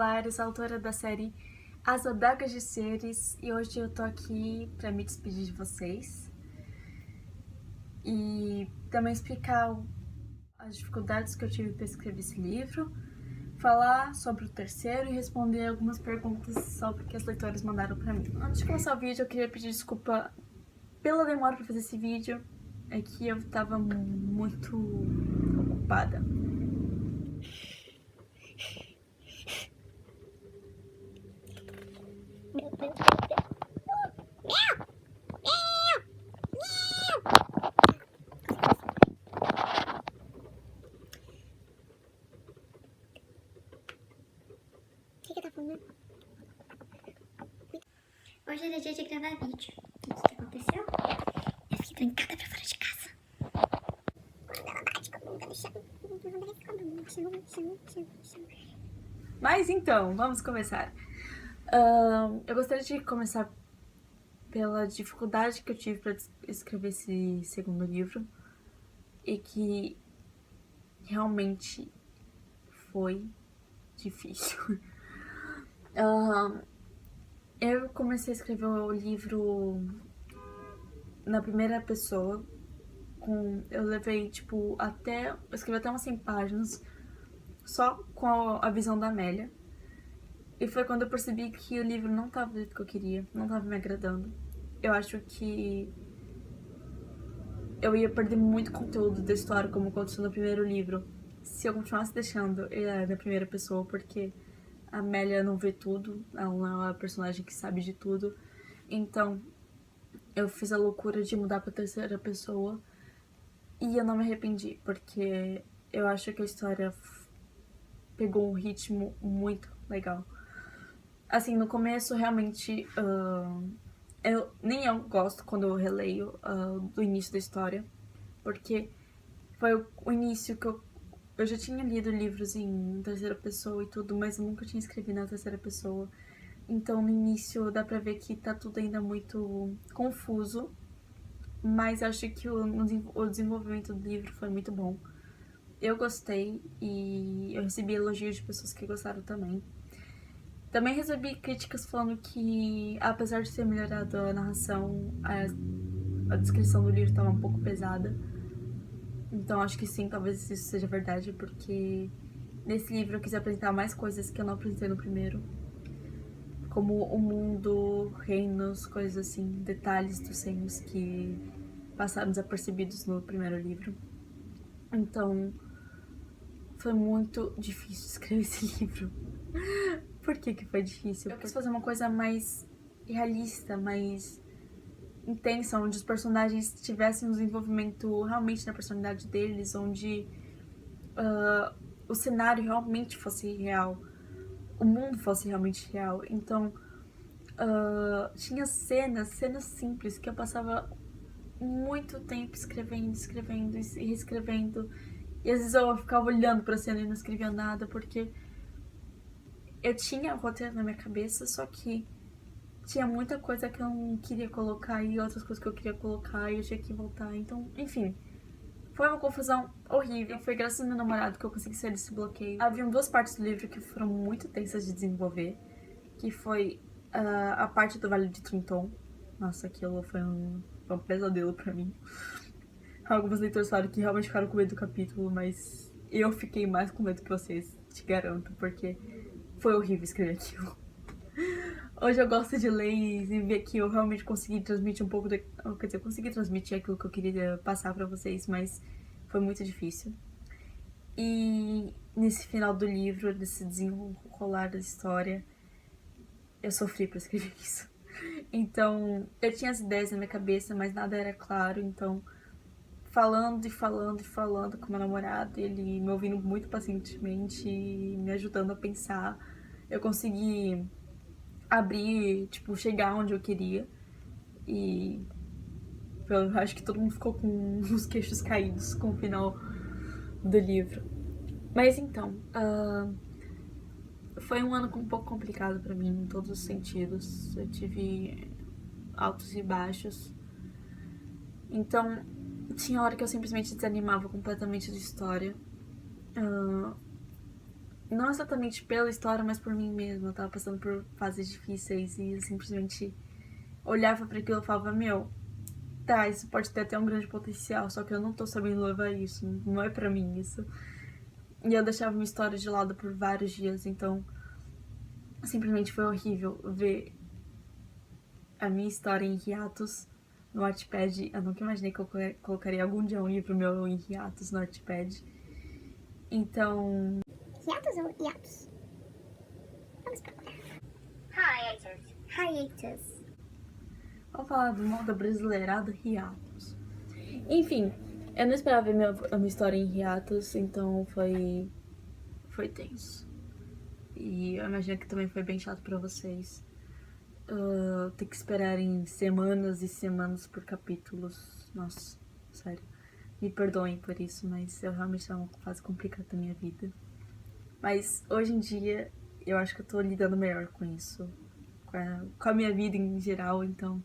Colares, autora da série As Adagas de Seres, e hoje eu tô aqui pra me despedir de vocês e também explicar as dificuldades que eu tive para escrever esse livro, falar sobre o terceiro e responder algumas perguntas sobre o que as leitoras mandaram pra mim. Antes de começar o vídeo, eu queria pedir desculpa pela demora pra fazer esse vídeo, é que eu tava muito ocupada. O que tá falando? Hoje era dia de gravar vídeo. O que aconteceu? Eu fiquei trancada pra fora de casa. Quando ela bate com a bunda no chão. Mas então, vamos começar. Eu gostaria de começar pela dificuldade que eu tive para escrever esse segundo livro e que realmente foi difícil. Eu comecei a escrever o livro na primeira pessoa. Eu levei, eu escrevi até umas 100 páginas só com a visão da Amélia. E foi quando eu percebi que o livro não estava do jeito que eu queria, não estava me agradando. Eu acho que eu ia perder muito conteúdo da história, como aconteceu no primeiro livro, se eu continuasse deixando ele na primeira pessoa, porque a Amélia não vê tudo, ela não é uma personagem que sabe de tudo. Então, eu fiz a loucura de mudar pra terceira pessoa e eu não me arrependi, porque eu acho que a história pegou um ritmo muito legal. Assim, no começo, realmente, nem eu gosto quando eu releio do início da história, porque foi o início que eu já tinha lido livros em terceira pessoa e tudo, mas eu nunca tinha escrevido na terceira pessoa. Então, no início, dá pra ver que tá tudo ainda muito confuso, mas acho que o desenvolvimento do livro foi muito bom. Eu gostei e eu recebi elogios de pessoas que gostaram também. Também recebi críticas falando que, apesar de ter melhorado a narração, a descrição do livro estava um pouco pesada. Então acho que sim, talvez isso seja verdade, porque nesse livro eu quis apresentar mais coisas que eu não apresentei no primeiro. Como o mundo, reinos, coisas assim, detalhes dos reinos que passaram desapercebidos no primeiro livro. Então, foi muito difícil escrever esse livro. Por que foi difícil? Eu quis fazer uma coisa mais realista, mais intensa, onde os personagens tivessem um desenvolvimento realmente na personalidade deles, onde o cenário realmente fosse real, o mundo fosse realmente real. Então, tinha cenas simples que eu passava muito tempo escrevendo e reescrevendo. E às vezes eu ficava olhando pra cena e não escrevia nada, porque eu tinha o roteiro na minha cabeça, só que tinha muita coisa que eu não queria colocar e outras coisas que eu queria colocar e eu tinha que voltar. Então, enfim, foi uma confusão horrível. Foi graças ao meu namorado que eu consegui sair desse bloqueio. Haviam duas partes do livro que foram muito tensas de desenvolver, que foi a parte do Vale de Trinton. Nossa, aquilo foi um pesadelo pra mim. Alguns leitores falaram que realmente ficaram com medo do capítulo, mas eu fiquei mais com medo que vocês, te garanto, porque foi horrível escrever aquilo. Hoje eu gosto de ler e ver que eu realmente consegui transmitir um pouco quer dizer, eu consegui transmitir aquilo que eu queria passar pra vocês, mas foi muito difícil. E nesse final do livro, nesse desenrolar da história, eu sofri pra escrever isso. Então, eu tinha as ideias na minha cabeça, mas nada era claro, então falando com meu namorado, ele me ouvindo muito pacientemente e me ajudando a pensar, eu consegui abrir, chegar onde eu queria. E eu acho que todo mundo ficou com os queixos caídos com o final do livro. Mas então, foi um ano um pouco complicado pra mim em todos os sentidos. Eu tive altos e baixos. Então, tinha hora que eu simplesmente desanimava completamente da história. não exatamente pela história, mas por mim mesma. Eu tava passando por fases difíceis e eu simplesmente olhava para aquilo e falava, meu, tá, isso pode ter até um grande potencial, só que eu não tô sabendo levar isso, não é pra mim isso. E eu deixava minha história de lado por vários dias, então simplesmente foi horrível ver a minha história em hiatos no Wattpad. Eu nunca imaginei que eu colocaria algum dia um livro meu em hiatos no Wattpad. Então... Hiatus ou hiatus? Vamos procurar. Hiatus. Vamos falar do modo brasileirado hiatos. Enfim, eu não esperava ver a minha história em hiatos, então foi tenso. E eu imagino que também foi bem chato pra vocês. Ter que esperar em semanas e semanas por capítulos. Nossa, sério. Me perdoem por isso, mas eu realmente é uma fase complicada da minha vida. Mas hoje em dia eu acho que eu tô lidando melhor com isso. Com a minha vida em geral, então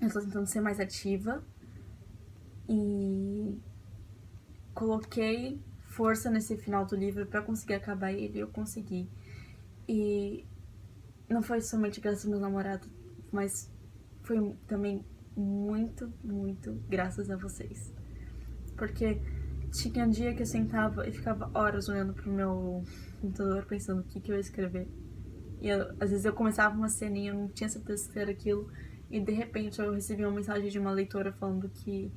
eu tô tentando ser mais ativa e coloquei força nesse final do livro pra conseguir acabar ele e eu consegui. E não foi somente graças ao meu namorado, mas foi também muito, muito graças a vocês. Porque tinha um dia que eu sentava e ficava horas olhando pro meu computador pensando o que eu ia escrever. E às vezes eu começava uma ceninha, eu não tinha certeza se era aquilo, e de repente eu recebi uma mensagem de uma leitora falando que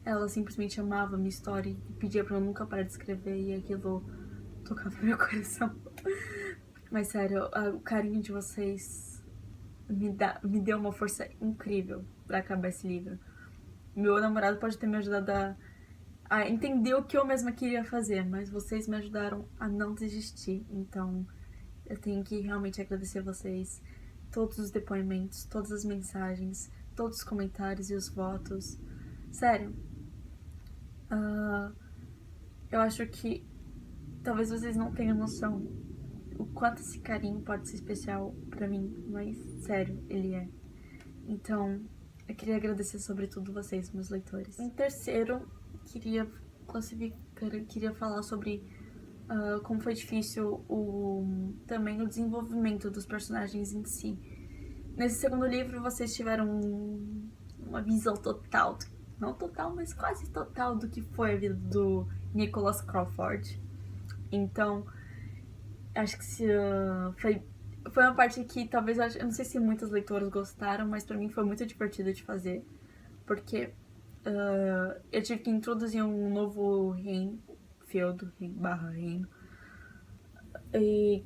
ela simplesmente amava a minha história e pedia pra eu nunca parar de escrever, e aquilo tocava no meu coração. Mas sério, o carinho de vocês me deu uma força incrível pra acabar esse livro. Meu namorado pode ter me ajudado a entender o que eu mesma queria fazer, mas vocês me ajudaram a não desistir. Então, eu tenho que realmente agradecer vocês. Todos os depoimentos, todas as mensagens, todos os comentários e os votos. Sério. Eu acho que talvez vocês não tenham noção o quanto esse carinho pode ser especial pra mim, mas sério, ele é. Então, eu queria agradecer sobretudo vocês, meus leitores. Em terceiro, queria falar sobre como foi difícil também o desenvolvimento dos personagens em si. Nesse segundo livro, vocês tiveram uma visão total, não total, mas quase total do que foi a vida do Nicholas Crawford. Então, acho que foi uma parte que talvez, eu não sei se muitos leitores gostaram, mas pra mim foi muito divertido de fazer, porque eu tive que introduzir um novo reino, feudo, reino, e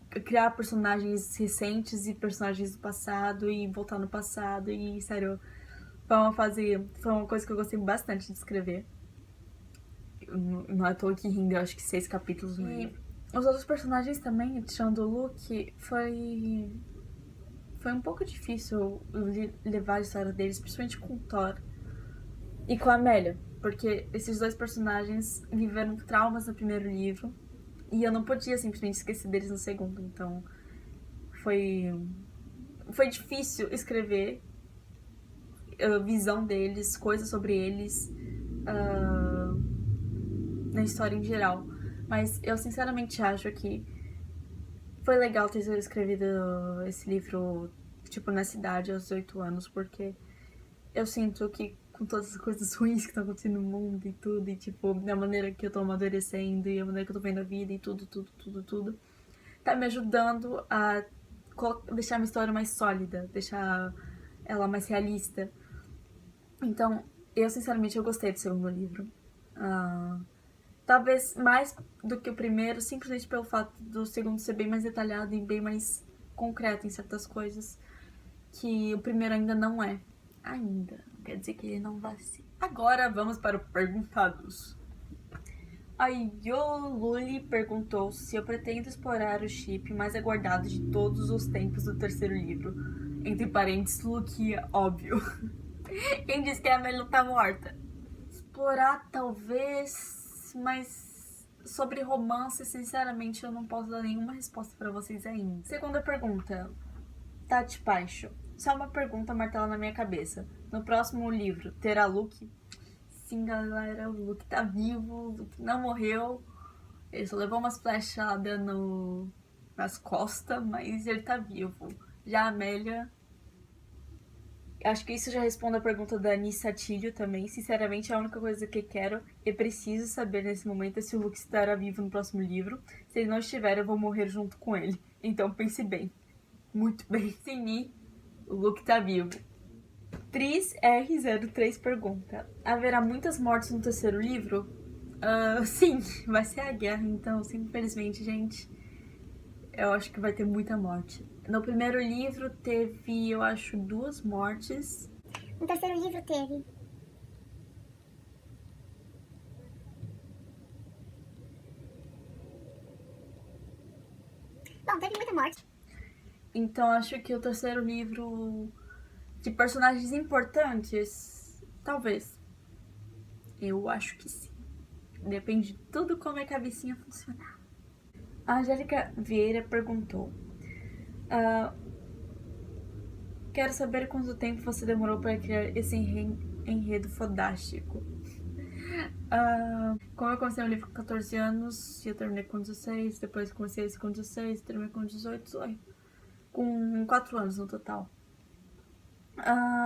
criar personagens recentes e personagens do passado e voltar no passado, e sério, foi uma coisa que eu gostei bastante de escrever. Não é à toa que rendeu acho que 6 capítulos no livro. Os outros personagens também, tirando o Luke, foi um pouco difícil levar a história deles, principalmente com o Thor e com a Amélia, porque esses dois personagens viveram traumas no primeiro livro e eu não podia simplesmente esquecer deles no segundo, então foi difícil escrever a visão deles, coisas sobre eles na história em geral. Mas eu sinceramente acho que foi legal ter escrevido esse livro, tipo, nessa idade, aos 18 anos, porque eu sinto que com todas as coisas ruins que estão acontecendo no mundo e tudo, e tipo, da maneira que eu tô amadurecendo e a maneira que eu tô vendo a vida e tudo, tá me ajudando a deixar minha história mais sólida, deixar ela mais realista. Então, eu sinceramente eu gostei do segundo livro. Talvez mais do que o primeiro, simplesmente pelo fato do segundo ser bem mais detalhado e bem mais concreto em certas coisas que o primeiro ainda não é. Ainda. Não quer dizer que ele não vai ser. Agora vamos para o Perguntados. A Yoluli perguntou se eu pretendo explorar o chip mais aguardado de todos os tempos do terceiro livro. Entre parênteses, Luquia, óbvio. Quem disse que a Amélia tá morta? Explorar, talvez... Mas sobre romance, sinceramente, eu não posso dar nenhuma resposta pra vocês ainda. Segunda pergunta. Tati Paixo. Só uma pergunta martela na minha cabeça. No próximo livro, terá Luke? Sim, galera, o Luke tá vivo, o Luke não morreu. Ele só levou umas flechadas nas costas, mas ele tá vivo. Já a Amélia... Acho que isso já responde a pergunta da Anissa Tilho também. Sinceramente, a única coisa que quero e preciso saber nesse momento é se o Luke estará vivo no próximo livro. Se ele não estiver, eu vou morrer junto com ele. Então pense bem. Muito bem. Sim, o Luke tá vivo. Tris R03 pergunta: haverá muitas mortes no terceiro livro? Sim, vai ser a guerra, então, infelizmente, gente, eu acho que vai ter muita morte. No primeiro livro teve, eu acho, 2 mortes. No terceiro livro teve. Bom, teve muita morte. Então acho que o terceiro livro de personagens importantes, talvez. Eu acho que sim. Depende de tudo como é que a vicinha funcionar. A Angélica Vieira perguntou: quero saber quanto tempo você demorou para criar esse enredo fodástico. Como eu comecei o livro com 14 anos, eu terminei com 16, depois comecei esse com 16, terminei com 18, com 4 anos no total.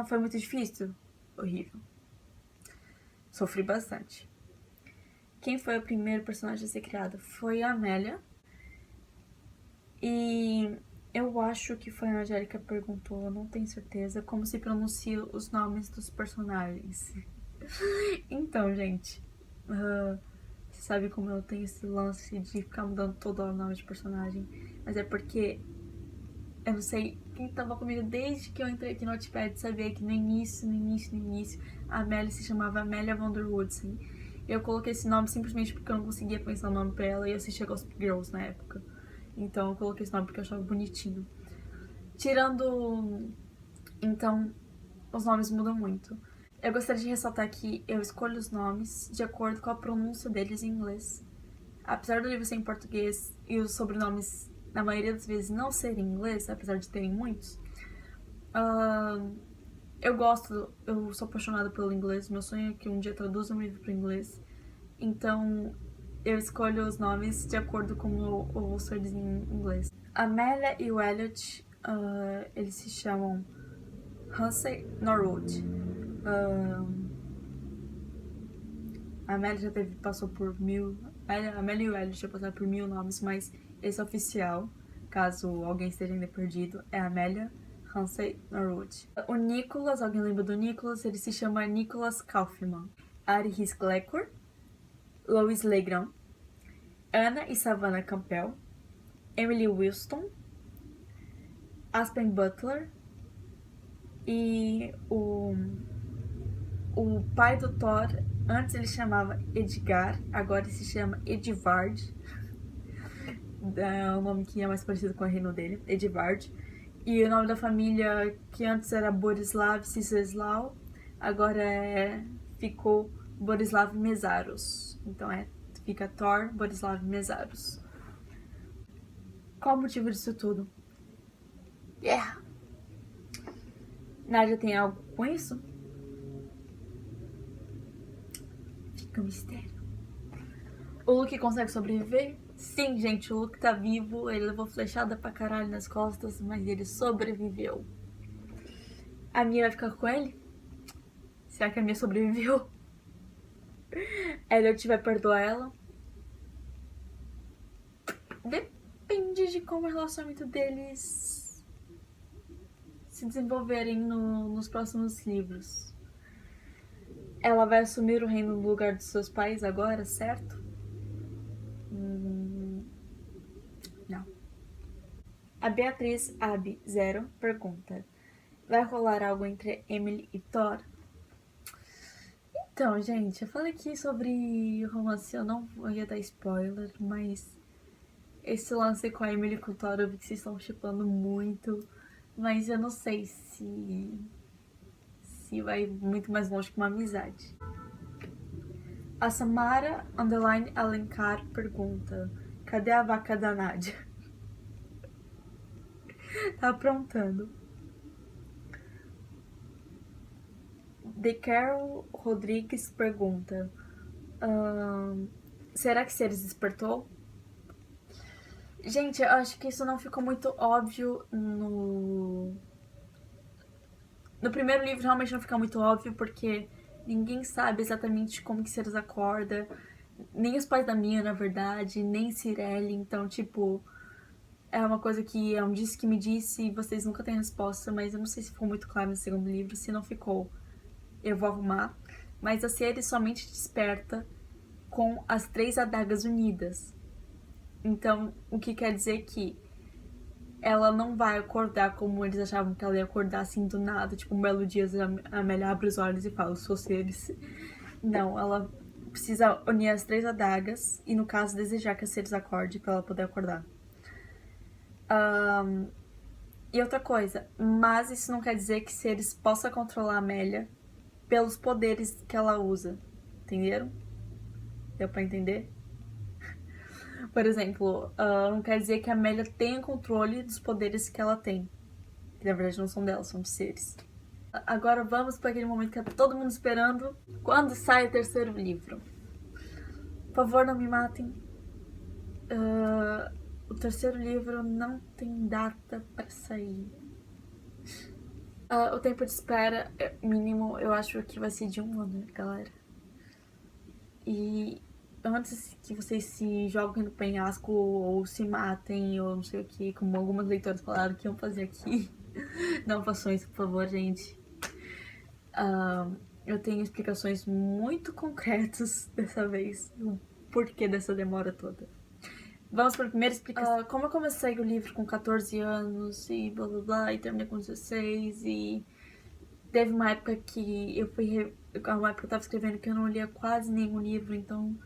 Foi muito difícil? Horrível. Sofri bastante. Quem foi o primeiro personagem a ser criado? Foi a Amélia. E eu acho que foi a Angélica que perguntou, eu não tenho certeza, como se pronuncia os nomes dos personagens. Então, gente, você sabe como eu tenho esse lance de ficar mudando todo o nome de personagem. Mas é porque eu não sei, quem tava comigo desde que eu entrei aqui no Wattpad sabia que no início, a Amélia se chamava Amélia von der Woodsen. Eu coloquei esse nome simplesmente porque eu não conseguia pensar o nome pra ela e eu assistia Gossip Girls na época. Então eu coloquei esse nome porque eu achava bonitinho. Tirando... Então, os nomes mudam muito. Eu gostaria de ressaltar que eu escolho os nomes de acordo com a pronúncia deles em inglês. Apesar do livro ser em português e os sobrenomes, na maioria das vezes, não serem em inglês, apesar de terem muitos, eu sou apaixonada pelo inglês. Meu sonho é que um dia traduza um livro para o inglês. Então, eu escolho os nomes de acordo com eu vou ser em inglês. A Amélia e o Elliot, eles se chamam Hussey Norwood. A Amélia já passou por 1000. A Amélia e o Elliot já passaram por 1000 nomes, mas esse é oficial, caso alguém esteja ainda perdido, é a Amélia Hussey Norwood. O Nicholas, alguém lembra do Nicholas? Ele se chama Nicholas Kaufman. Aris Glecker, Lois Legrand, Anna e Savannah Campbell, Emily Wilston, Aspen Butler e o pai do Thor, antes ele chamava Edgar, agora ele se chama Edvard. É o nome que é mais parecido com o reino dele, Edvard. E o nome da família, que antes era Borislav Ciseslau, agora ficou Borislav Mesaros. Então fica Thor Borislav Mesaros. Qual o motivo disso tudo? Yeah! Nádia tem algo com isso? Fica um mistério. O Luke consegue sobreviver? Sim, gente, o Luke tá vivo. Ele levou flechada pra caralho nas costas, mas ele sobreviveu. A Mia vai ficar com ele? Será que a Mia sobreviveu? Elliot vai perdoar ela? Depende de como o relacionamento deles se desenvolverem nos próximos livros. Ela vai assumir o reino no lugar dos seus pais agora, certo? Não. A Beatriz Ab 0 pergunta: vai rolar algo entre Emily e Thor? Então, gente, eu falei aqui sobre romance, eu não ia dar spoiler, mas esse lance com a Emily e com o Thor, eu vi que vocês estão shippando muito, mas eu não sei se vai muito mais longe que uma amizade. A Samara Alencar pergunta: cadê a vaca da Nádia? Tá aprontando. The Carol Rodrigues pergunta: Será que Seres despertou? Gente, eu acho que isso não ficou muito óbvio no... No primeiro livro realmente não fica muito óbvio, porque ninguém sabe exatamente como que Seres acorda. Nem os pais da Mia, na verdade, nem Cirelli. Então, tipo, é uma coisa que é um disse que me disse e vocês nunca têm resposta, mas eu não sei se ficou muito claro no segundo livro. Se não ficou, eu vou arrumar. Mas a Ceres somente desperta com as 3 adagas unidas. Então, o que quer dizer que ela não vai acordar como eles achavam que ela ia acordar assim do nada. Tipo, um belo dia a Amélia abre os olhos e fala, sou Ceres. Não, ela precisa unir as 3 adagas e, no caso, desejar que a Ceres acorde pra ela poder acordar. E outra coisa, mas isso não quer dizer que Ceres possa controlar a Amélia pelos poderes que ela usa. Entenderam? Deu pra entender? Por exemplo, não quer dizer que a Amélia tenha controle dos poderes que ela tem. Que na verdade não são dela, são de Ceres. Agora vamos para aquele momento que tá todo mundo esperando. Quando sai o terceiro livro? Por favor, não me matem. O terceiro livro não tem data para sair. O tempo de espera mínimo, eu acho que vai ser de 1 ano, galera. E antes que vocês se joguem no penhasco ou se matem ou não sei o que, como algumas leitoras falaram que iam fazer aqui, não façam isso, por favor, gente. Eu tenho explicações muito concretas dessa vez, o porquê dessa demora toda. Vamos para a primeira explicação. Como eu comecei o livro com 14 anos e blá blá blá, e terminei com 16, e teve uma época que eu fui. Uma época que eu tava escrevendo que eu não lia quase nenhum livro, então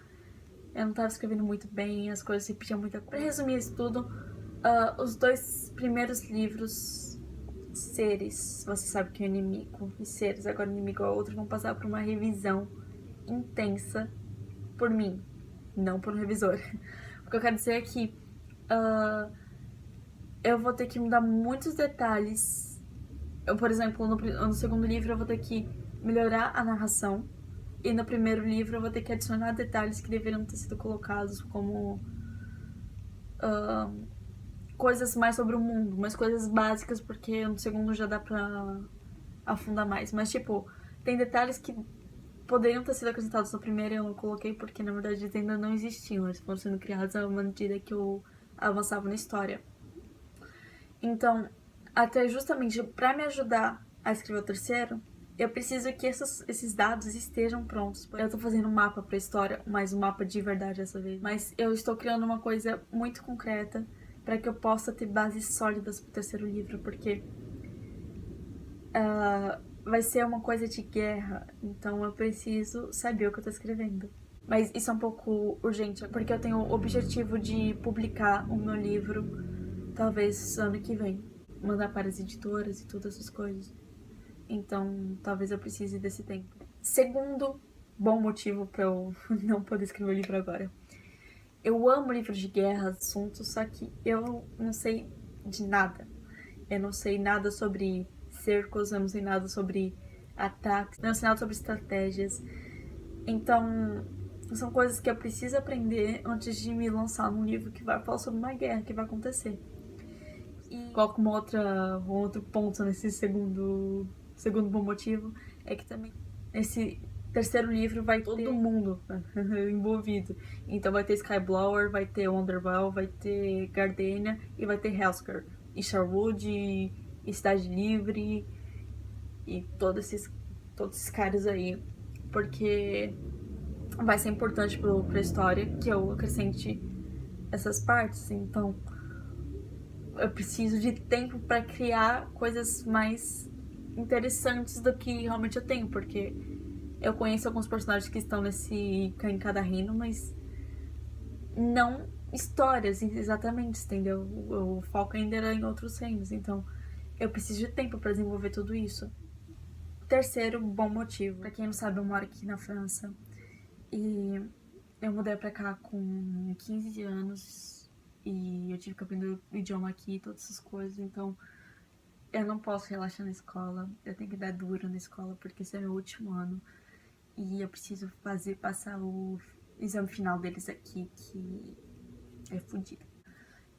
eu não tava escrevendo muito bem, as coisas se repetiam muita coisa. Pra resumir isso tudo, os 2 primeiros livros, Seres, você sabe que é o inimigo, e Seres, agora o inimigo é outro, vão passar por uma revisão intensa por mim, não por um revisor. O que eu quero dizer é que eu vou ter que mudar muitos detalhes. Eu, por exemplo, no segundo livro eu vou ter que melhorar a narração. E no primeiro livro eu vou ter que adicionar detalhes que deveriam ter sido colocados, como coisas mais sobre o mundo, mas coisas básicas, porque no segundo já dá pra afundar mais. Mas, tipo, tem detalhes que poderiam ter sido acrescentados no primeiro e eu não coloquei porque, na verdade, eles ainda não existiam. Eles foram sendo criados à medida que eu avançava na história. Então, até justamente pra me ajudar a escrever o terceiro, eu preciso que esses dados estejam prontos. Eu tô fazendo um mapa pra história, mas um mapa de verdade dessa vez. Mas eu estou criando uma coisa muito concreta para que eu possa ter bases sólidas pro terceiro livro, porque vai ser uma coisa de guerra, então eu preciso saber o que eu tô escrevendo. Mas isso é um pouco urgente, porque eu tenho o objetivo de publicar o meu livro, talvez ano que vem. Mandar para as editoras e todas essas coisas. Então, talvez eu precise desse tempo. Segundo bom motivo para eu não poder escrever o livro agora. Eu amo livros de guerra, assuntos, só que eu não sei de nada. Eu não sei nada sobre cercos, eu não sei nada sobre ataques, eu não sei nada sobre estratégias. Então, são coisas que eu preciso aprender antes de me lançar num livro que vai falar sobre uma guerra que vai acontecer. E coloco um outro ponto nesse segundo bom motivo, é que também esse terceiro livro vai todo mundo envolvido. Então vai ter Skyblower, vai ter Wonderwell, vai ter Gardenia e vai ter Helskar. E Sherwood, e Cidade Livre, e todos esses caras aí. Porque vai ser importante pra história que eu acrescente essas partes. Então eu preciso de tempo para criar coisas mais interessantes do que realmente eu tenho, porque eu conheço alguns personagens que estão em cada reino, mas não histórias exatamente, entendeu? O foco ainda era em outros reinos, então eu preciso de tempo para desenvolver tudo isso. Terceiro bom motivo, para quem não sabe, eu moro aqui na França e eu mudei pra cá com 15 anos e eu tive que aprender o idioma aqui, todas essas coisas, então eu não posso relaxar na escola, eu tenho que dar duro na escola porque esse é meu último ano e eu preciso passar exame final deles aqui, que é fodido.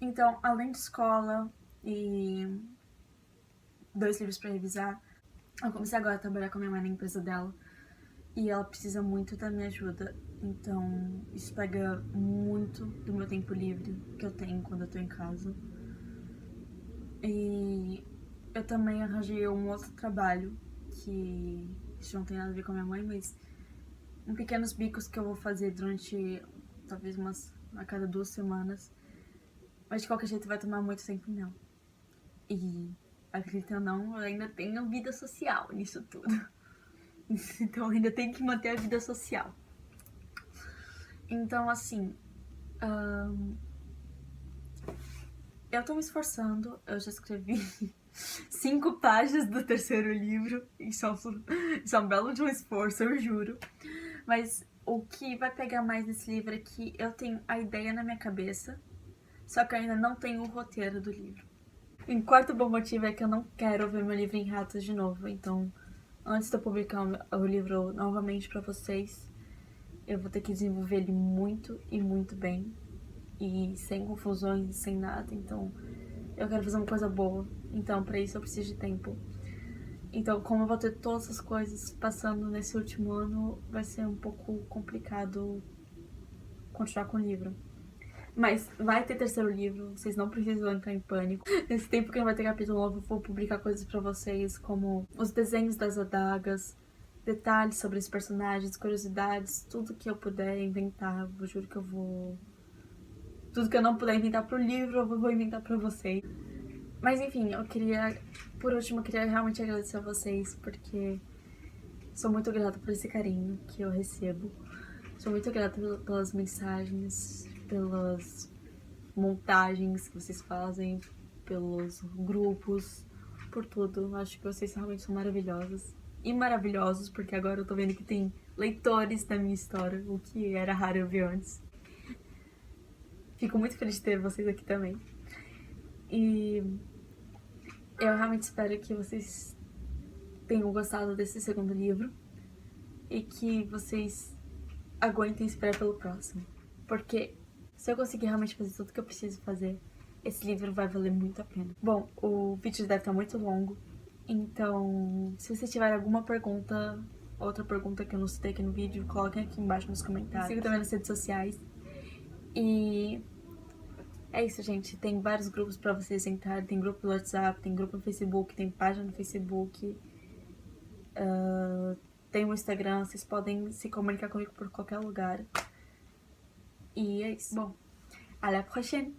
Então, além de escola e 2 livros pra revisar, eu comecei agora a trabalhar com a minha mãe na empresa dela e ela precisa muito da minha ajuda. Então, isso pega muito do meu tempo livre que eu tenho quando eu tô em casa. E eu também arranjei um outro trabalho, que isso não tem nada a ver com a minha mãe, mas pequenos bicos que eu vou fazer durante talvez a cada 2 semanas. Mas de qualquer jeito vai tomar muito tempo meu. E, acredita ou não, eu ainda tenho vida social nisso tudo. Então eu ainda tenho que manter a vida social. Então, assim, eu tô me esforçando. Eu já escrevi 5 páginas do 3º livro. Isso é um belo de um esforço, eu juro. Mas o que vai pegar mais nesse livro é que eu tenho a ideia na minha cabeça, só que eu ainda não tenho o roteiro do livro. E o quarto bom motivo é que eu não quero ver meu livro em ratos de novo. Então, antes de eu publicar o livro novamente pra vocês, eu vou ter que desenvolver ele muito e muito bem. E sem confusões, sem nada. Então, eu quero fazer uma coisa boa. Então, pra isso eu preciso de tempo. Então, como eu vou ter todas as coisas passando nesse último ano, vai ser um pouco complicado continuar com o livro. Mas vai ter 3º livro, vocês não precisam entrar em pânico. Nesse tempo que não vai ter capítulo novo, eu vou publicar coisas pra vocês, como os desenhos das adagas, detalhes sobre os personagens, curiosidades, tudo que eu puder inventar. Eu juro que eu vou... Tudo que eu não puder inventar pro livro, eu vou inventar pra vocês. Mas enfim, por último, eu queria realmente agradecer a vocês, porque sou muito grata por esse carinho que eu recebo. Sou muito grata pelas mensagens, pelas montagens que vocês fazem, pelos grupos, por tudo. Acho que vocês realmente são maravilhosas. E maravilhosos, porque agora eu tô vendo que tem leitores da minha história, o que era raro eu ver antes. Fico muito feliz de ter vocês aqui também. E eu realmente espero que vocês tenham gostado desse 2º livro e que vocês aguentem esperar pelo próximo. Porque se eu conseguir realmente fazer tudo que eu preciso fazer, esse livro vai valer muito a pena. Bom, o vídeo deve estar muito longo, então se vocês tiverem alguma pergunta, outra pergunta que eu não citei aqui no vídeo, coloquem aqui embaixo nos comentários. Me sigam também nas redes sociais. E é isso, gente. Tem vários grupos pra vocês entrarem. Tem grupo no WhatsApp, tem grupo no Facebook, tem página no Facebook. Tem o Instagram, vocês podem se comunicar comigo por qualquer lugar. E é isso. Bon, à la prochaine!